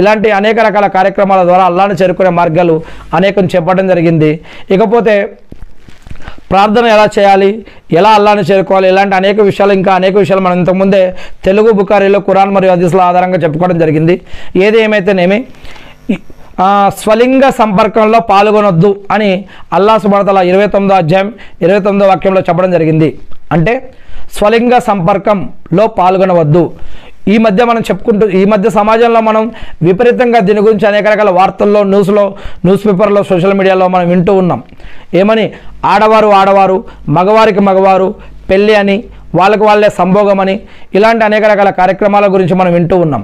ఇలాంటి అనేక రకాల కార్యక్రమాల ద్వారా అల్లాహ్ని చేరుకునే మార్గాలు అనేకం చెప్పడం జరిగింది. ఇకపోతే ప్రార్థన ఎలా చేయాలి, ఎలా అల్లాహ్ని చేరుకోవాలి, ఇలాంటి అనేక విషయాలు ఇంకా అనేక విషయాలు మనం ఇంతకుముందే తెలుగు బుఖారీలో ఖురాన్ మరియు హదీస్ల ఆధారంగా చెప్పుకోవడం జరిగింది. ఏది ఏమైతేనేమి స్వలింగ సంపర్కంలో పాల్గొనొద్దు అని అల్లాహ్ సుబ్హానహు వ తఆలా 29వ అధ్యాయం 29వ వాక్యంలో చెప్పడం జరిగింది. అంటే స్వలింగ సంపర్కంలో పాల్గొనవద్దు. ఈ మధ్య మనం చెప్పుకుంటూ ఈ మధ్య సమాజంలో మనం విపరీతంగా దీని గురించి అనేక రకాల వార్తల్లో న్యూస్ పేపర్లో సోషల్ మీడియాలో మనం వింటూ ఉన్నాం. ఏమని ఆడవారు మగవారికి మగవారు పెళ్ళి అని వాళ్ళకు వాళ్ళే సంభోగం అని ఇలాంటి అనేక రకాల కార్యక్రమాల గురించి మనం వింటూ ఉన్నాం.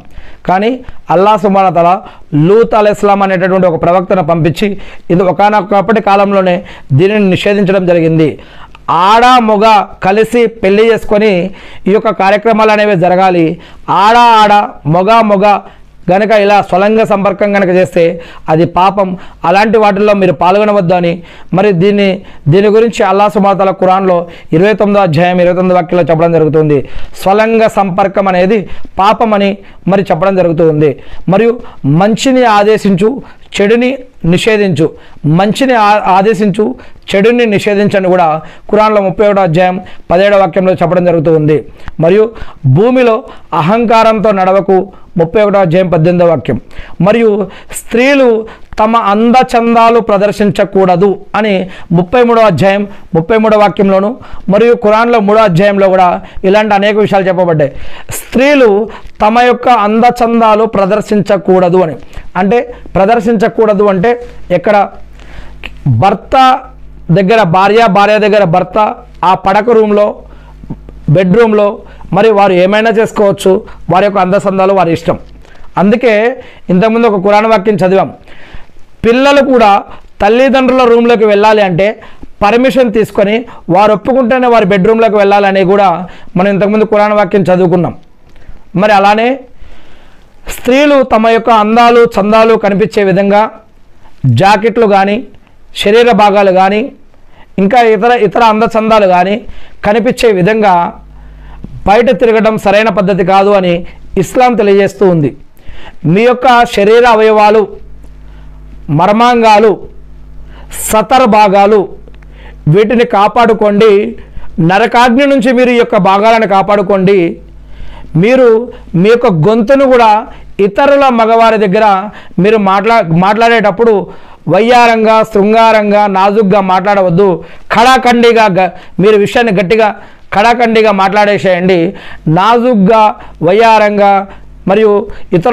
కానీ అల్లాహ్ సుబ్హానహు వ తఆలా లూత్ అలైహిస్సలాం అనేటటువంటి ఒక ప్రవక్తను పంపించి ఇది ఒకానొకప్పటి కాలంలోనే దీనిని నిషేధించడం జరిగింది. ఆడ మొగ కలిసి పెళ్లి చేసుకొని ఈ యొక్క కార్యక్రమాలు అనేవి జరగాలి. ఆడ మొగ గనక ఇలా స్వలింగ సంపర్కం కనుక చేస్తే అది పాపం. అలాంటి వాటిల్లో మీరు పాల్గొనవద్దు అని మరి దీని గురించి అల్లాహ్ సుబ్హానహు వ తఆలా ఖురాన్లో 29వ అధ్యాయం 29వ వాక్యంలో చెప్పడం జరుగుతుంది. స్వలింగ సంపర్కం అనేది పాపం అని మరి చెప్పడం జరుగుతుంది. మరియు మంచిని ఆదేశించు, చెడుని నిషేధించు, మంచిని ఆదేశించు, చెడుని నిషేధించని కూడా ఖురాన్లో 31వ అధ్యాయం 17వ వాక్యంలో చెప్పడం జరుగుతుంది. మరియు భూమిలో అహంకారంతో నడవకు 31వ అధ్యాయం 18వ వాక్యం. మరియు స్త్రీలు తమ అందచందాలు ప్రదర్శించకూడదు అని 33వ అధ్యాయం 33వ వాక్యంలోను మరియు ఖురాన్లో 3వ అధ్యాయంలో కూడా ఇలాంటి అనేక విషయాలు చెప్పబడ్డాయి. స్త్రీలు తమ యొక్క అందచందాలు ప్రదర్శించకూడదు అని. అంటే ప్రదర్శించకూడదు అంటే ఎక్కడ భర్త దగ్గర భార్య దగ్గర భర్త ఆ పడక రూమ్లో బెడ్రూమ్లో మరి వారు ఏమైనా చేసుకోవచ్చు, వారి యొక్క అందచందాలు వారి ఇష్టం. అందుకే ఇంతకుముందు ఒక ఖురాన్ వాక్యం చదివాం, పిల్లలు కూడా తల్లిదండ్రుల రూమ్లోకి వెళ్ళాలి అంటే పర్మిషన్ తీసుకొని వారు ఒప్పుకుంటేనే వారి బెడ్రూమ్లోకి వెళ్ళాలని కూడా మనం ఇంతకుముందు ఖురాన్ వాక్యం చదువుకున్నాం. మరి అలానే స్త్రీలు తమ యొక్క అందాలు చందాలు కనిపించే విధంగా జాకెట్లు కానీ శరీర భాగాలు కానీ ఇంకా ఇతర అందచందాలు కానీ కనిపించే విధంగా బయట తిరగడం సరైన పద్ధతి కాదు అని ఇస్లాం తెలియజేస్తూ ఉంది. మీ యొక్క శరీర అవయవాలు, మర్మాంగాలు, సతర్ భాగాలు వీటిని కాపాడుకోండి. నరకాగ్ని నుంచి మీరు ఈ యొక్క భాగాలను కాపాడుకోండి. మీరు మీ యొక్క గొంతును కూడా ఇతరుల మగవారి దగ్గర మీరు మాట్లాడేటప్పుడు వయ్యారంగా శృంగారంగా నాజుగ్గా మాట్లాడవద్దు. ఖడాఖండిగా మీరు విషయాన్ని గట్టిగా ఖడాఖండిగా మాట్లాడేసేయండి. నాజుగ్గా వయ్యారంగా మరియు ఇతర